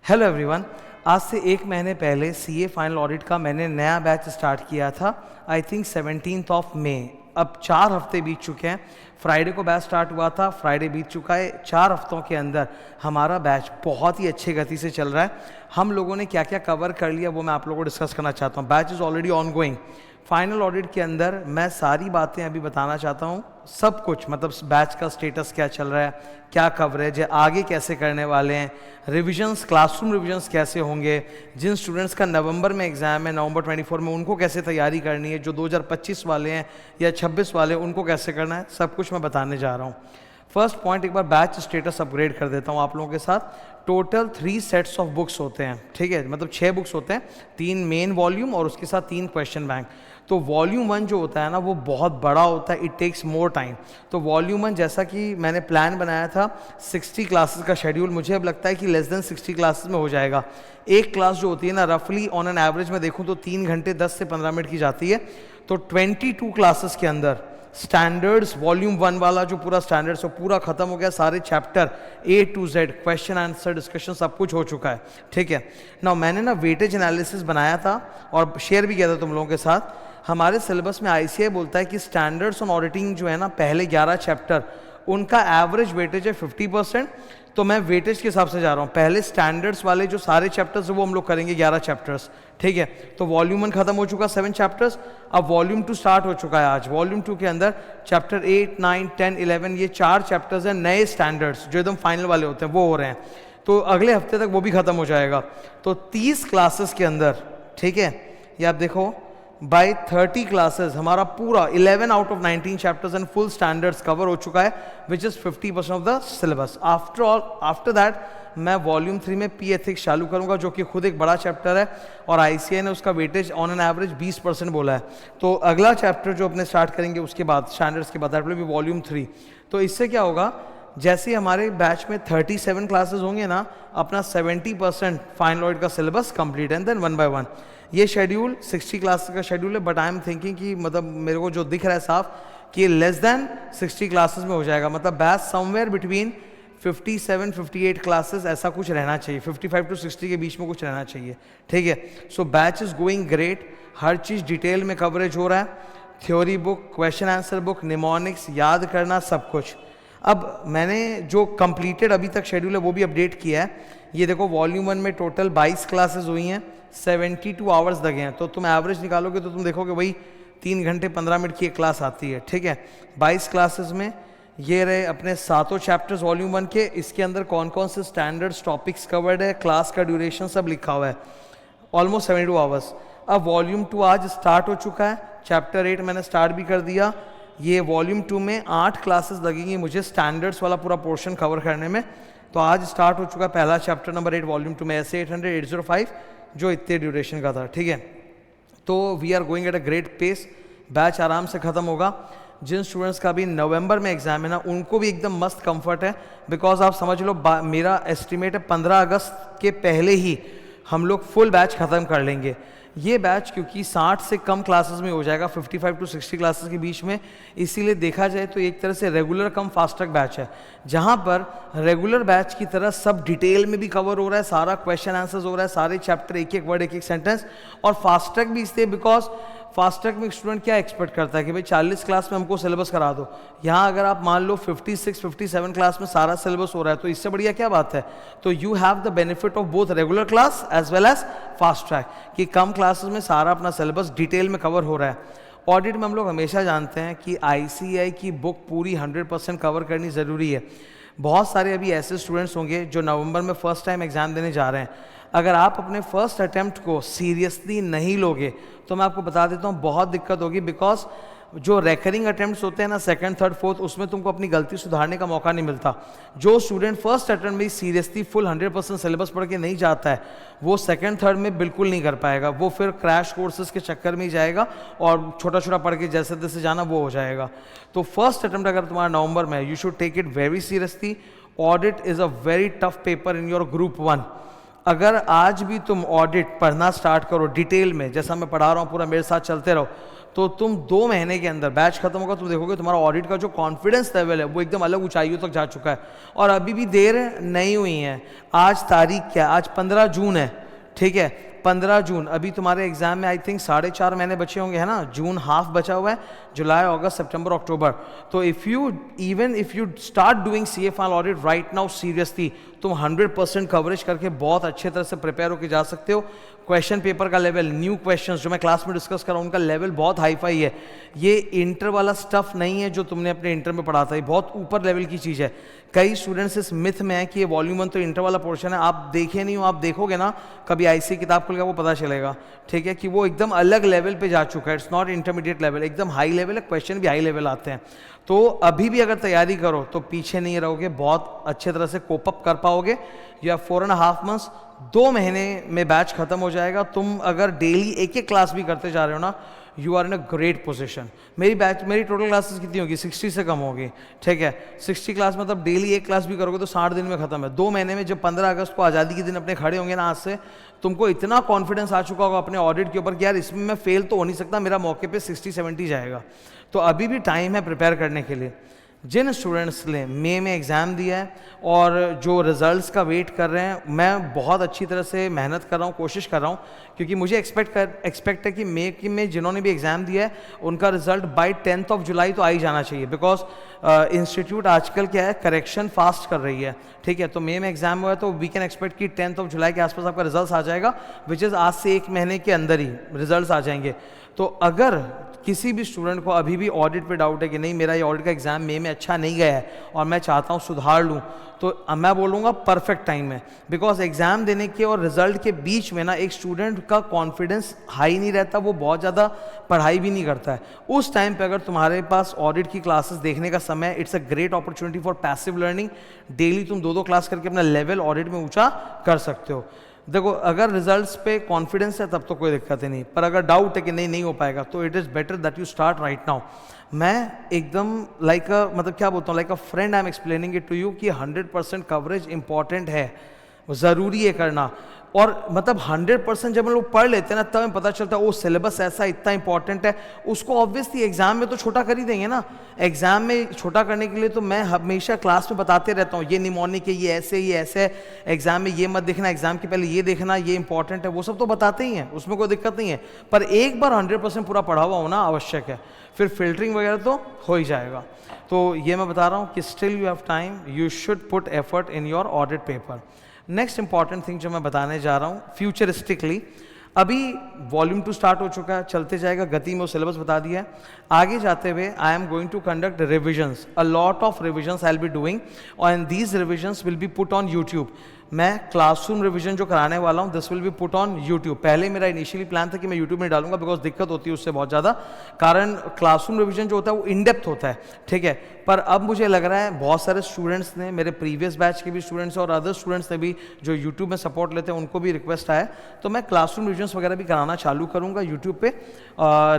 Hello everyone. आज से एक महीने पहले सीए फाइनल ऑडिट का मैंने नया बैच स्टार्ट किया था। आई थिंक 17 मई। अब 4 हफ्ते बीत चुके हैं। फ्राइडे को बैच स्टार्ट हुआ था, फ्राइडे बीत चुका है। 4 हफ्तों के अंदर हमारा बैच बहुत ही अच्छी गति से चल रहा है। हम लोगों ने क्या क्या कवर कर लिया वो मैं आप लोगों को डिस्कस करना चाहता हूँ। Batch is already on going. Final audit के अंदर मैं सारी बातें अभी बताना चाहता हूँ, सब कुछ, मतलब बैच का स्टेटस क्या चल रहा है, क्या कवरेज है, आगे कैसे करने वाले हैं, रिविजन्स, क्लासरूम रिविजन्स कैसे होंगे, जिन स्टूडेंट्स का नवंबर में एग्जाम है, नवंबर 24 में, उनको कैसे तैयारी करनी है, जो 2025 वाले हैं या 26 वाले उनको कैसे करना है, सब कुछ मैं बताने जा रहा हूँ। फर्स्ट पॉइंट, एक बार बैच स्टेटस अपग्रेड कर देता हूँ आप लोगों के साथ। टोटल 3 सेट्स ऑफ बुक्स होते हैं, ठीक है, मतलब 6 बुक्स होते हैं, 3 मेन वॉल्यूम और उसके साथ 3 क्वेश्चन बैंक। तो वॉल्यूम 1 जो होता है ना वो बहुत बड़ा होता है, इट टेक्स मोर टाइम। तो वॉल्यूम 1 जैसा कि मैंने प्लान बनाया था 60 क्लासेस का शेड्यूल, मुझे अब लगता है कि लेस देन 60 क्लासेस में हो जाएगा। एक क्लास जो होती है ना रफली ऑन एन एवरेज में देखूँ तो 3 घंटे 10 से 15 मिनट की जाती है। तो 22 क्लासेस के अंदर स्टैंडर्ड्स वॉल्यूम 1 वाला जो पूरा स्टैंडर्ड्स वो पूरा खत्म हो गया। सारे chapter A to Z, question answer discussion सब कुछ हो चुका है, ठीक है ना। मैंने ना वेटेज एनालिसिस बनाया था और शेयर भी किया था तुम लोगों के साथ। हमारे सिलेबस में ICAI बोलता है कि स्टैंडर्ड्स ऑन ऑडिटिंग जो है ना, पहले 11 चैप्टर उनका एवरेज वेटेज है 50%। तो मैं वेटेज के हिसाब से जा रहा हूँ। पहले स्टैंडर्ड्स वाले जो सारे चैप्टर्स वो हम लोग करेंगे 11 चैप्टर्स, ठीक है। तो वॉल्यूम 1 खत्म हो चुका 7 चैप्टर्स। अब वॉल्यूम 2 स्टार्ट हो चुका है आज। वॉल्यूम 2 के अंदर चैप्टर 8, 9, 10, 11 ये 4 चैप्टर्स हैं नए स्टैंडर्ड्स जो एकदम फाइनल वाले होते हैं वो हो रहे हैं। तो अगले हफ्ते तक वो भी खत्म हो जाएगा। तो 30 क्लासेस के अंदर, ठीक है, ये आप देखो बाय 30 क्लासेस हमारा पूरा 11 out of 19 chapters and full standards cover हो चुका है, which is 50% of the syllabus. After that मैं वॉल्यूम 3 में पी एथिक्स चालू करूंगा, जो कि खुद एक बड़ा चैप्टर है और ICAI ने उसका वेटेज ऑन एन एवरेज 20% बोला है। तो अगला चैप्टर जो अपने स्टार्ट करेंगे उसके बाद स्टैंडर्ड्स के बाद, दैट विल बी वॉल्यूम 3। तो इससे क्या होगा, जैसे ही हमारे बैच में 37 क्लासेस होंगे ना, अपना 70% फाइनल ऑडिट का सिलेबस कंप्लीट है। देन 1 by 1 ये शेड्यूल 60 क्लास का शेड्यूल है, बट आई एम थिंकिंग कि मतलब मेरे को जो दिख रहा है साफ कि लेस देन 60 क्लासेस में हो जाएगा। मतलब बैच समवेयर बिटवीन 57-58 क्लासेस ऐसा कुछ रहना चाहिए, 55 to 60 के बीच में कुछ रहना चाहिए, ठीक है। So batch is going great. हर चीज़ डिटेल में कवरेज हो रहा है, theory book, question answer book, mnemonics याद करना, सब कुछ। अब मैंने जो कंप्लीटेड अभी तक शेड्यूल है वो भी अपडेट किया है। ये देखो वॉल्यूम 1 में टोटल 22 क्लासेस हुई हैं, 72 आवर्स लगे हैं। तो तुम एवरेज निकालोगे तो तुम देखोगे वही 3 घंटे 15 मिनट की एक क्लास आती है, ठीक है। 22 क्लासेस में ये रहे अपने 7 चैप्टर्स वॉल्यूम 1 के। इसके अंदर कौन कौन से स्टैंडर्ड्स टॉपिक्स कवर्ड है, क्लास का ड्यूरेशन सब लिखा हुआ है, ऑलमोस्ट 72 आवर्स। अब वॉल्यूम 2 आज स्टार्ट हो चुका है। चैप्टर 8 मैंने स्टार्ट भी कर दिया। ये वॉल्यूम 2 में 8 क्लासेस लगेंगी मुझे स्टैंडर्ड्स वाला पूरा पोर्शन कवर करने में। तो आज स्टार्ट हो चुका है पहला चैप्टर नंबर 8 वॉल्यूम 2 में, ऐसे 800 805 जो इतने ड्यूरेशन का था, ठीक है। तो we are going at a great pace. Batch आराम से ख़त्म होगा। जिन स्टूडेंट्स का भी नवंबर में एग्जाम है ना, उनको भी एकदम मस्त कंफर्ट है, बिकॉज आप समझ लो मेरा एस्टिमेट है 15 अगस्त के पहले ही हम लोग फुल बैच ख़त्म कर लेंगे। ये बैच क्योंकि 60 से कम क्लासेस में हो जाएगा, 55 to 60 क्लासेस के बीच में, इसीलिए देखा जाए तो एक तरह से regular come fast track batch है, जहाँ पर रेगुलर बैच की तरह सब डिटेल में भी कवर हो रहा है, सारा क्वेश्चन आंसर्स हो रहा है, सारे चैप्टर एक एक वर्ड एक एक सेंटेंस। और फास्ट ट्रैक भी इसलिए बिकॉज फास्ट ट्रैक में स्टूडेंट क्या एक्सपेक्ट करता है कि भाई 40 क्लास में हमको सिलेबस करा दो। यहाँ अगर आप मान लो 56-57 क्लास में सारा सिलेबस हो रहा है तो इससे बढ़िया क्या बात है। तो you have the benefit of both regular class as well as fast track, कि कम क्लासेस में सारा अपना सिलेबस डिटेल में कवर हो रहा है। ऑडिट में हम लोग हमेशा जानते हैं कि ICAI की बुक पूरी 100% कवर करनी ज़रूरी है। बहुत सारे अभी ऐसे स्टूडेंट्स होंगे जो नवंबर में फर्स्ट टाइम एग्जाम देने जा रहे हैं। अगर आप अपने फर्स्ट अटैम्प्ट को सीरियसली नहीं लोगे तो मैं आपको बता देता हूँ बहुत दिक्कत होगी, बिकॉज जो रेकरिंग अटैम्प्ट्स होते हैं ना, सेकंड, थर्ड, फोर्थ, उसमें तुमको अपनी गलती सुधारने का मौका नहीं मिलता। जो स्टूडेंट फर्स्ट अटैम्प्ट में सीरियसली फुल 100% सिलेबस पढ़ के नहीं जाता है, वो सेकंड थर्ड में बिल्कुल नहीं कर पाएगा। वो फिर क्रैश कोर्सेज के चक्कर में ही जाएगा और छोटा छोटा पढ़ के जैसे तैसे जाना वो हो जाएगा। तो फर्स्ट अटैम्प्ट अगर तुम्हारा नवंबर में है, you should take it very seriously. Audit is a very tough paper in your group 1। अगर आज भी तुम ऑडिट पढ़ना स्टार्ट करो डिटेल में, जैसा मैं पढ़ा रहा हूँ पूरा मेरे साथ चलते रहो, तो तुम 2 महीने के अंदर बैच खत्म होगा, तुम देखोगे तुम्हारा ऑडिट का जो कॉन्फिडेंस लेवल है वो एकदम अलग ऊंचाइयों तक जा चुका है। और अभी भी देर नहीं हुई है। आज तारीख क्या, आज 15 जून है, ठीक है, 15 जून। अभी तुम्हारे एग्जाम में आई थिंक 4.5 महीने बचे होंगे, है ना, जून हाफ बचा हुआ है, जुलाई अगस्त सितंबर अक्टूबर। तो if you start doing CA final audit right now seriously, तुम 100% कवरेज करके बहुत अच्छे तरह से प्रिपेयर होकर जा सकते हो। क्वेश्चन पेपर का लेवल, न्यू क्वेश्चंस जो मैं क्लास में डिस्कस कर रहा हूँ, उनका लेवल बहुत हाई फाई है। ये इंटर वाला स्टफ नहीं है जो तुमने अपने इंटर में पढ़ा था, ये बहुत ऊपर लेवल की चीज़ है। कई स्टूडेंट्स इस मिथ में है कि ये वॉल्यूम 1 तो इंटर वाला पोर्शन है, आप देखे नहीं हो, आप देखोगे ना कभी आईसी किताब खुल के वो पता चलेगा, ठीक है, कि वो एकदम अलग लेवल पे जा चुका है। इट्स नॉट इंटरमीडिएट लेवल, एकदम हाई लेवल है, क्वेश्चन भी हाई लेवल आते हैं। तो अभी भी अगर तैयारी करो तो पीछे नहीं रहोगे, बहुत अच्छे तरह से कोप अप कर पाओगे। या 4.5 मंथ्स, 2 महीने में बैच खत्म हो जाएगा। तुम अगर डेली एक एक क्लास भी करते जा रहे हो ना, you are in a great position. मेरी टोटल क्लासेस कितनी होगी, 60 से कम होगी, ठीक है। 60 क्लास मतलब डेली एक क्लास भी करोगे तो 60 दिन में खत्म है। 2 महीने में जब 15 अगस्त को आज़ादी के दिन अपने खड़े होंगे ना, आज से तुमको इतना कॉन्फिडेंस आ चुका होगा अपने ऑडिट के ऊपर कि यार इसमें मैं फेल तो हो नहीं सकता, मेरा मौके पे 60-70 जाएगा। तो अभी भी टाइम है प्रिपेयर करने के लिए। जिन स्टूडेंट्स ने मई में एग्ज़ाम दिया है और जो रिजल्ट्स का वेट कर रहे हैं, मैं बहुत अच्छी तरह से मेहनत कर रहा हूँ, कोशिश कर रहा हूँ, क्योंकि मुझे एक्सपेक्ट है कि मई में जिन्होंने भी एग्ज़ाम दिया है उनका रिजल्ट बाय 10 जुलाई तो आ ही जाना चाहिए। बिकॉज इंस्टीट्यूट आजकल क्या है, करेक्शन फास्ट कर रही है, ठीक है। तो मई में एग्जाम हुआ है तो वी कैन एक्सपेक्ट कि 10 जुलाई के आसपास आपका रिजल्ट आ जाएगा, विच इज़ आज से 1 महीने के अंदर ही रिजल्ट आ जाएंगे। तो अगर किसी भी स्टूडेंट को अभी भी ऑडिट पे डाउट है कि नहीं मेरा ये ऑडिट का एग्जाम मई में अच्छा नहीं गया है और मैं चाहता हूँ सुधार लूँ, तो मैं बोलूँगा परफेक्ट टाइम है। बिकॉज एग्जाम देने के और रिजल्ट के बीच में ना एक स्टूडेंट का कॉन्फिडेंस हाई नहीं रहता, वो बहुत ज़्यादा पढ़ाई भी नहीं करता है। उस टाइम पे अगर तुम्हारे पास ऑडिट की क्लासेस देखने का समय, it's a great opportunity for passive learning. Daily तुम 2-2 क्लास करके अपना लेवल ऑडिट में ऊँचा कर सकते हो। देखो, अगर रिजल्ट्स पे कॉन्फिडेंस है तब तो कोई दिक्कत ही नहीं, पर अगर डाउट है कि नहीं हो पाएगा तो it is better that you start right now. मैं एकदम मतलब क्या बोलता हूँ, like a friend I am explaining it to you कि 100% कवरेज इंपॉर्टेंट है, ज़रूरी है करना। और मतलब 100% जब हम लोग पढ़ लेते हैं ना, तब हमें पता चलता है वो सिलेबस ऐसा इतना इंपॉर्टेंट है, उसको ऑब्वियसली एग्जाम में तो छोटा कर ही देंगे ना। एग्जाम में छोटा करने के लिए तो मैं हमेशा क्लास में बताते रहता हूँ, ये निमोनिक है, ये ऐसे है, एग्जाम में ये मत देखना, एग्जाम के पहले ये देखना, ये इंपॉर्टेंट है, वो सब तो बताते ही हैं, उसमें कोई दिक्कत नहीं है। पर एक बार 100% पूरा पढ़ा हुआ होना आवश्यक है, फिर फिल्टरिंग वगैरह तो हो ही जाएगा। तो ये मैं बता रहा हूँ कि still you have time, you should put effort in your audit paper. Next important thing जो मैं बताने जा रहा हूँ, फ्यूचरिस्टिकली, अभी वॉल्यूम 2 स्टार्ट हो चुका है, चलते जाएगा गति में, वो सिलेबस बता दिया है। आगे जाते हुए I am going to conduct revisions, a lot of revisions I will be doing, and these revisions will be put on YouTube. मैं क्लासरूम रिवीजन जो कराने वाला हूँ, this will be put on YouTube. पहले मेरा इनिशियली प्लान था कि मैं यूट्यूब में डालूंगा, बिकॉज दिक्कत होती है उससे बहुत ज़्यादा, कारण क्लासरूम रिवीजन जो होता है वो इन डेप्थ होता है, ठीक है। पर अब मुझे लग रहा है बहुत सारे स्टूडेंट्स ने, मेरे प्रीवियस बैच के भी स्टूडेंट्स और अदर स्टूडेंट्स ने भी जो यूट्यूब में सपोर्ट लेते हैं, उनको भी रिक्वेस्ट आया, तो मैं क्लासरूम रिविजन्स वगैरह भी कराना चालू करूँगा यूट्यूब पे।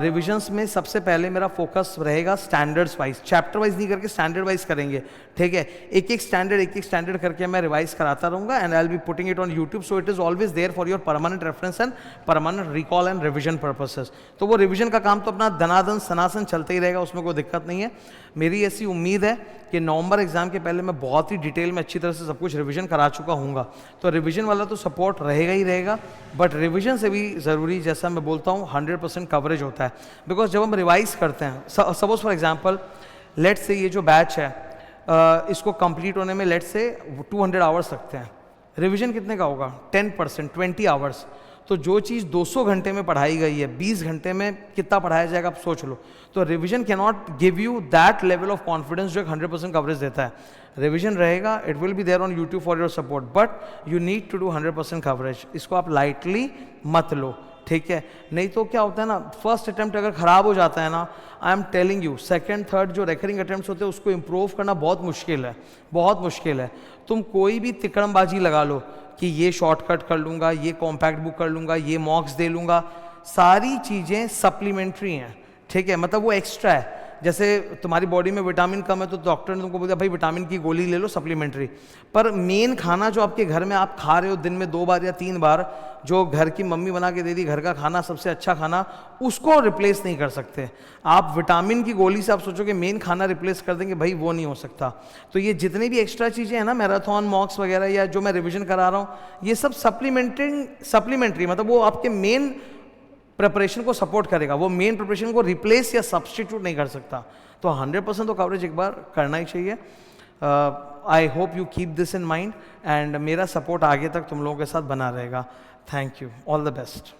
रिविजन्स में सबसे पहले मेरा फोकस रहेगा स्टैंडर्ड्स वाइज, चैप्टर वाइज नहीं करके स्टैंडर्ड वाइज करेंगे, ठीक है। एक एक स्टैंडर्ड करके मैं रिवाइज कराता रहूँगा, and I'll be putting it on YouTube, so it is always there for your permanent reference and permanent recall and revision purposes। तो वो रिवीजन का काम तो अपना धनाधन सनासन चलते ही रहेगा, उसमें कोई दिक्कत नहीं है। मेरी ऐसी उम्मीद है कि नवंबर एग्जाम के पहले मैं बहुत ही डिटेल में अच्छी तरह से सब कुछ रिवीजन करा चुका हूँगा। तो रिवीजन वाला तो सपोर्ट रहेगा ही रहेगा, बट रिवीजन से भी ज़रूरी, जैसा मैं बोलता हूँ, 100% कवरेज होता है। बिकॉज जब हम रिवाइज करते हैं, सपोज फॉर एग्जाम्पल, लेट से ये जो बैच है इसको कंप्लीट होने में लेट से 200 आवर्स लगते हैं, रिवीजन कितने का होगा, 10%, 20 आवर्स। तो जो चीज़ 200 घंटे में पढ़ाई गई है, 20 घंटे में कितना पढ़ाया जाएगा आप सोच लो। तो revision can not give you that level of confidence जो एक 100% कवरेज देता है। रिवीजन रहेगा, it will be there on YouTube for your support, but you need to do 100% coverage. इसको आप लाइटली मत लो, ठीक है। नहीं तो क्या होता है ना, फर्स्ट अटैम्प्ट अगर खराब हो जाता है ना, I am telling you, second third जो रेकरिंग अटैम्प्ट्स होते हैं उसको इंप्रूव करना बहुत मुश्किल है, बहुत मुश्किल है। तुम कोई भी तिकड़मबाजी लगा लो कि ये शॉर्टकट कर लूँगा, ये कॉम्पैक्ट बुक कर लूँगा, ये मॉक्स दे लूँगा, सारी चीज़ें सप्लीमेंट्री हैं, ठीक है, मतलब वो एक्स्ट्रा है। जैसे तुम्हारी बॉडी में विटामिन कम है तो डॉक्टर ने तुमको बोला भाई विटामिन की गोली ले लो सप्लीमेंट्री, पर मेन खाना जो आपके घर में आप खा रहे हो दिन में 2 बार या 3 बार, जो घर की मम्मी बना के दे दी, घर का खाना सबसे अच्छा खाना, उसको रिप्लेस नहीं कर सकते आप। विटामिन की गोली से आप सोचो कि मेन खाना रिप्लेस कर देंगे, भाई वो नहीं हो सकता। तो ये जितनी भी एक्स्ट्रा चीज़ें हैं ना, मैराथन मॉक्स वगैरह या जो मैं रिविजन करा रहा हूँ, ये सब सप्लीमेंट्री मतलब वो आपके मेन प्रिपरेशन को सपोर्ट करेगा, वो मेन प्रिपरेशन को रिप्लेस या सब्सटीट्यूट नहीं कर सकता। तो 100% तो कवरेज एक बार करना ही चाहिए। I hope you keep this in mind and मेरा सपोर्ट आगे तक तुम लोगों के साथ बना रहेगा। Thank you, all the best.